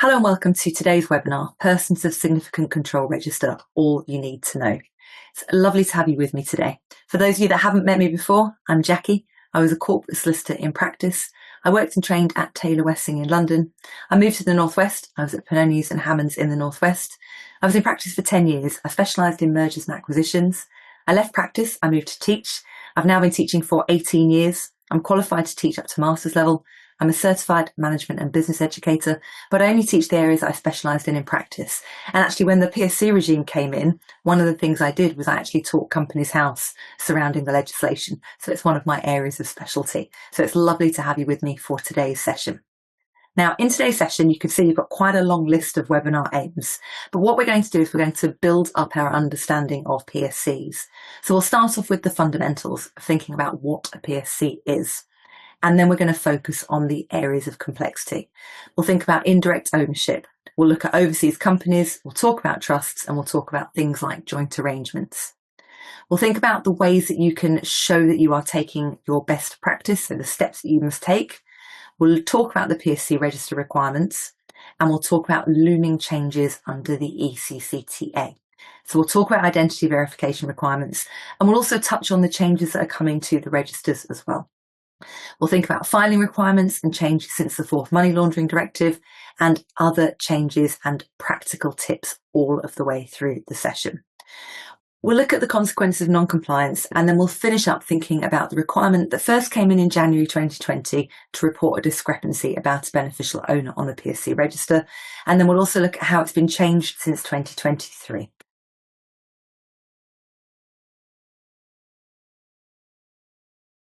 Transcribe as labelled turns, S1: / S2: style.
S1: Hello and welcome to today's webinar, Persons of Significant Control Register, All You Need to Know. It's lovely to have you with me today. For those of you that haven't met me before, I'm Jackie. I was a corporate solicitor in practice. I worked and trained at Taylor Wessing in London. I moved to the Northwest. I was at Pennonies and Hammonds in the Northwest. I was in practice for 10 years. I specialised in mergers and acquisitions. I left practice. I moved to teach. I've now been teaching for 18 years. I'm qualified to teach up to master's level. I'm a certified management and business educator, but I only teach the areas I specialised in practice. And actually, when the PSC regime came in, one of the things I did was I actually taught Companies House surrounding the legislation. So it's one of my areas of specialty. So it's lovely to have you with me for today's session. Now, in today's session, you can see you've got quite a long list of webinar aims. But what we're going to do is we're going to build up our understanding of PSCs. So we'll start off with the fundamentals of thinking about what a PSC is. And then we're going to focus on the areas of complexity. We'll think about indirect ownership. We'll look at overseas companies. We'll talk about trusts, and we'll talk about things like joint arrangements. We'll think about the ways that you can show that you are taking your best practice, so the steps that you must take. We'll talk about the PSC register requirements, and we'll talk about looming changes under the ECCTA. So we'll talk about identity verification requirements, and we'll also touch on the changes that are coming to the registers as well. We'll think about filing requirements and changes since the fourth money laundering directive and other changes and practical tips all of the way through the session. We'll look at the consequences of non-compliance, and then we'll finish up thinking about the requirement that first came in January 2020 to report a discrepancy about a beneficial owner on the PSC register. And then we'll also look at how it's been changed since 2023.